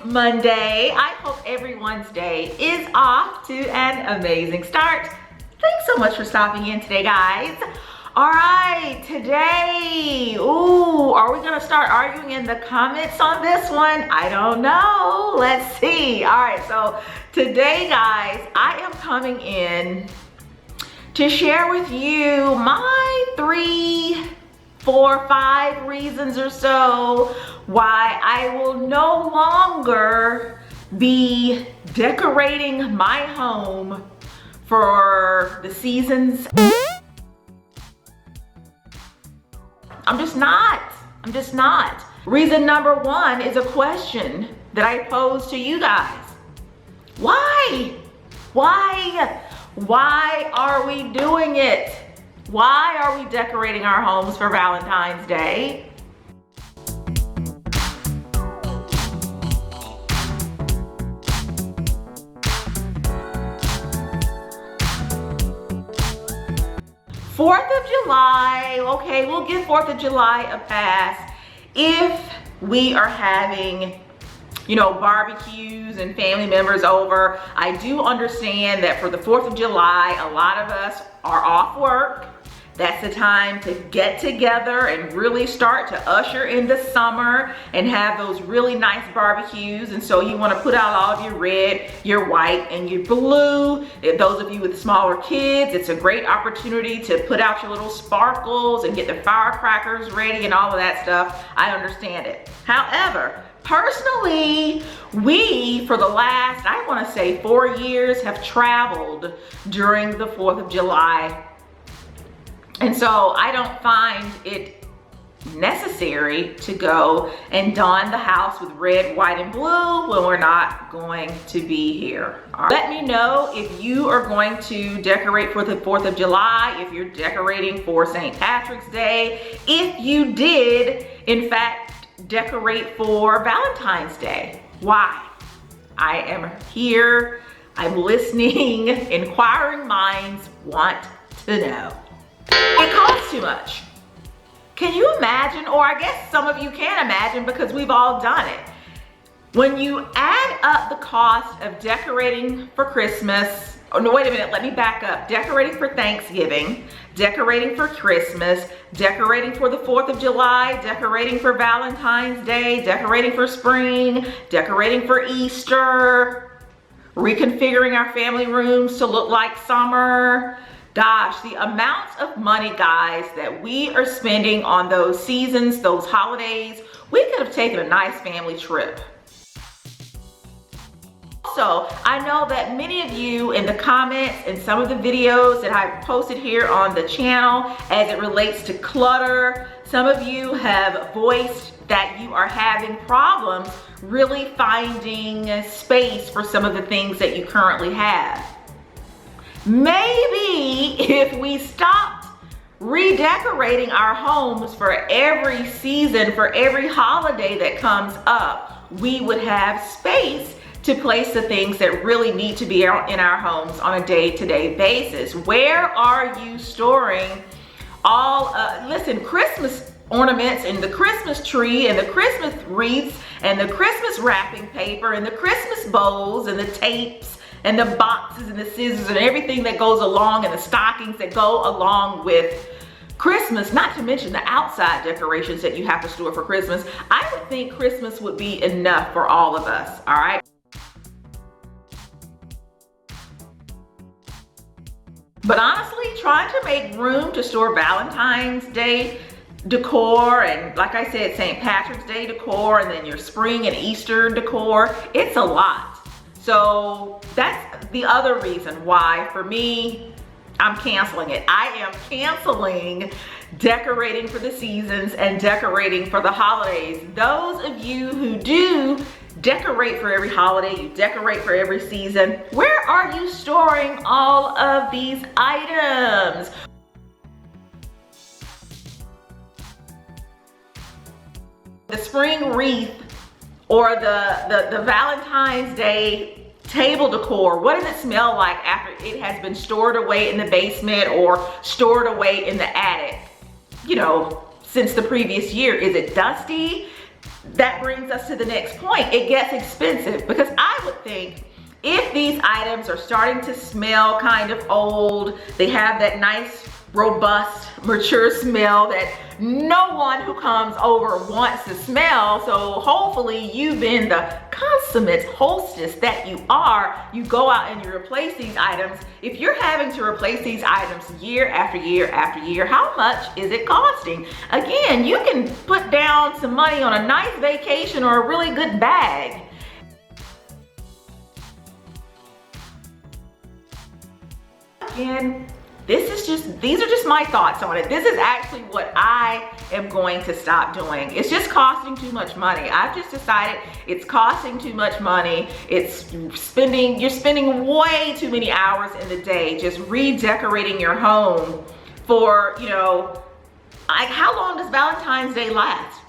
Monday. I hope everyone's day is off to an amazing start. Thanks so much for stopping in today, guys. All right, today, are we gonna start arguing in the comments on this one? I don't know, let's see. All right, so today, guys, I am coming in to share with you my 3, 4, 5 reasons or so why I will no longer be decorating my home for the seasons. I'm just not. Reason number 1 is a question that I pose to you guys. Why? Why are we doing it? Why are we decorating our homes for Valentine's Day? Fourth of July, okay, we'll give 4th of July a pass if we are having, you know, barbecues and family members over. I do understand that for the 4th of July, a lot of us are off work. That's the time to get together and really start to usher in the summer and have those really nice barbecues. And so you want to put out all of your red, your white, and your blue. And those of you with smaller kids, it's a great opportunity to put out your little sparkles and get the firecrackers ready and all of that stuff. I understand it. However, personally, we, for the last, I want to say 4 years, have traveled during the 4th of July. And so I don't find it necessary to go and don the house with red, white, and blue when we're not going to be here. Right. Let me know if you are going to decorate for the 4th of July, if you're decorating for St. Patrick's Day, if you did, in fact, decorate for Valentine's Day. Why? I am here, I'm listening, inquiring minds want to know. It costs too much. Can you imagine, or I guess some of you can imagine because we've all done it. When you add up the cost of decorating for Christmas, oh no, wait a minute, let me back up. Decorating for Thanksgiving, decorating for Christmas, decorating for the 4th of July, decorating for Valentine's Day, decorating for spring, decorating for Easter, reconfiguring our family rooms to look like summer. Gosh, the amounts of money, guys, that we are spending on those seasons, those holidays, we could have taken a nice family trip. Also, I know that many of you in the comments and some of the videos that I've posted here on the channel as it relates to clutter, some of you have voiced that you are having problems really finding space for some of the things that you currently have. Maybe if we stopped redecorating our homes for every season, for every holiday that comes up, we would have space to place the things that really need to be in our homes on a day-to-day basis. Where are you storing all, listen, Christmas ornaments and the Christmas tree and the Christmas wreaths and the Christmas wrapping paper and the Christmas bowls and the tapes and the boxes and the scissors and everything that goes along and the stockings that go along with Christmas, not to mention the outside decorations that you have to store for Christmas. I would think Christmas would be enough for all of us, all right? But honestly, trying to make room to store Valentine's Day decor and, like I said, St. Patrick's Day decor and then your spring and Easter decor, it's a lot. So that's the other reason why, for me, I'm canceling it. I am canceling decorating for the seasons and decorating for the holidays. Those of you who do decorate for every holiday, you decorate for every season, where are you storing all of these items? The spring wreath or the Valentine's Day table decor, what does it smell like after it has been stored away in the basement or stored away in the attic, you know, since the previous year? Is it dusty? that brings us to the next point. It gets expensive, because I would think if these items are starting to smell kind of old, they have that nice, robust, mature smell that no one who comes over wants to smell. So hopefully you've been the consummate hostess that you are. You go out and you replace these items. If you're having to replace these items year after year after year, how much is it costing? Again, you can put down some money on a nice vacation or a really good bag. Again, these are just my thoughts on it. This is actually what I am going to stop doing. It's just costing too much money. I've just decided it's costing too much money. You're spending way too many hours in the day just redecorating your home for, like, how long does Valentine's Day last?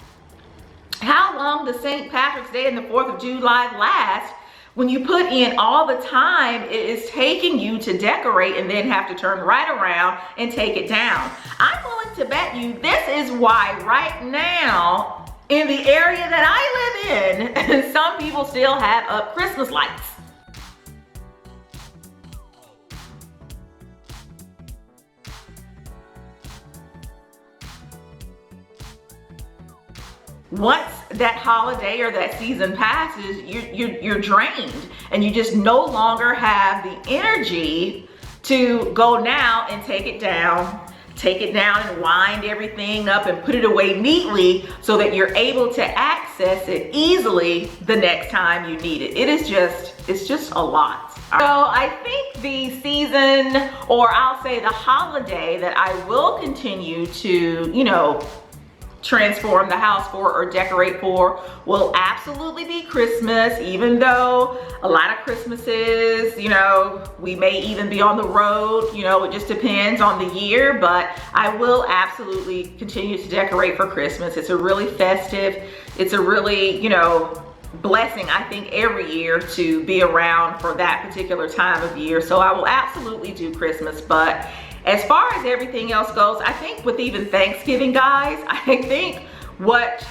How long does St. Patrick's Day and the 4th of July last? When you put in all the time it is taking you to decorate and then have to turn right around and take it down. I'm willing to bet you this is why right now in the area that I live in, some people still have up Christmas lights. Once that holiday or that season passes, you're drained, and you just no longer have the energy to go now and take it down and wind everything up and put it away neatly so that you're able to access it easily the next time you need it. It's just a lot. So I think the season, or I'll say the holiday that I will continue to, transform the house for or decorate for will absolutely be Christmas, even though a lot of Christmases, we may even be on the road, it just depends on the year, but I will absolutely continue to decorate for Christmas. It's a really festive, it's a really, blessing, I think, every year to be around for that particular time of year. So I will absolutely do Christmas. But as far as everything else goes, I think with even Thanksgiving, guys, I think what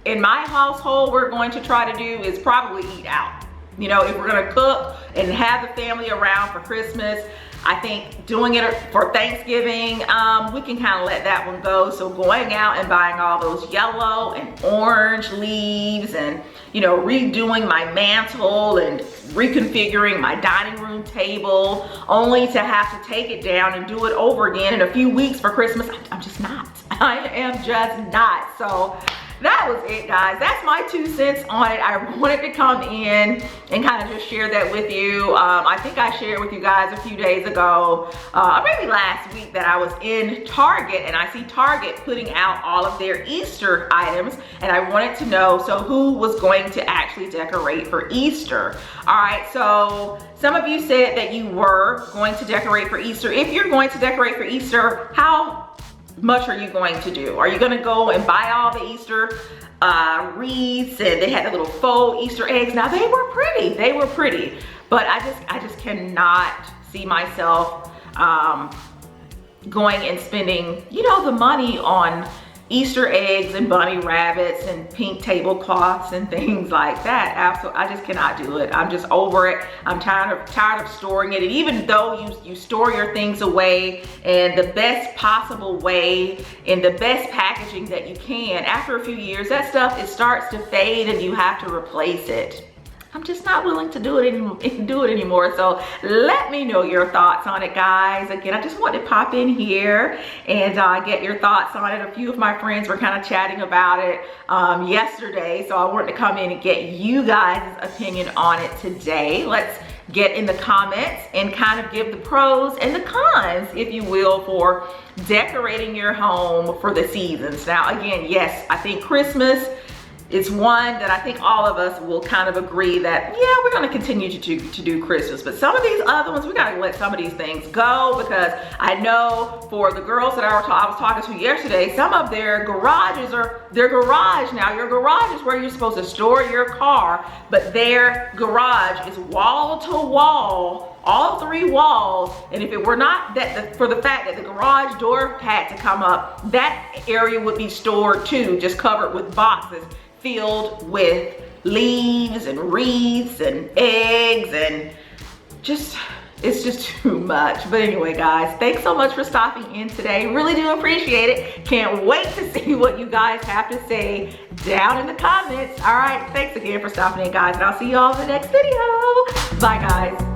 in my household we're going to try to do is probably eat out. If we're gonna cook and have the family around for Christmas, I think doing it for Thanksgiving, we can kind of let that one go. So going out and buying all those yellow and orange leaves and, redoing my mantle and reconfiguring my dining room table, only to have to take it down and do it over again in a few weeks for Christmas. I'm just not. I am just not. So that was it, guys. That's my 2 cents on it. I wanted to come in and kind of just share that with you. I think I shared with you guys a few days ago, maybe last week, that I was in Target and I see Target putting out all of their Easter items, and I wanted to know, so who was going to actually decorate for Easter? All right, so some of you said that you were going to decorate for Easter. If you're going to decorate for Easter, how much are you going to do? Are you going to go and buy all the Easter wreaths, and they had the little faux Easter eggs? Now they were pretty, but I just cannot see myself going and spending the money on Easter eggs and bunny rabbits and pink tablecloths and things like that. Absolutely, I just cannot do it. I'm just over it. I'm tired of storing it. And even though you store your things away in the best possible way, in the best packaging that you can, after a few years, that stuff, it starts to fade and you have to replace it. I'm just not willing to do it anymore. So let me know your thoughts on it, guys. Again, I just wanted to pop in here and get your thoughts on it. A few of my friends were kind of chatting about it yesterday, so I wanted to come in and get you guys' opinion on it today. Let's get in the comments and kind of give the pros and the cons, if you will, for decorating your home for the seasons. Now, again, yes, I think Christmas, it's one that I think all of us will kind of agree that, yeah, we're going to continue to do Christmas. But some of these other ones, we got to let some of these things go, because I know for the girls that I was talking to yesterday, some of their garages are their garage now. Your garage is where you're supposed to store your car, but their garage is wall to wall all 3 walls, and if it were not for the fact that the garage door had to come up, that area would be stored too, just covered with boxes filled with leaves and wreaths and eggs, and it's just too much. But anyway, guys, thanks so much for stopping in today. Really do appreciate it. Can't wait to see what you guys have to say down in the comments. All right, thanks again for stopping in, guys, and I'll see you all in the next video. Bye, guys.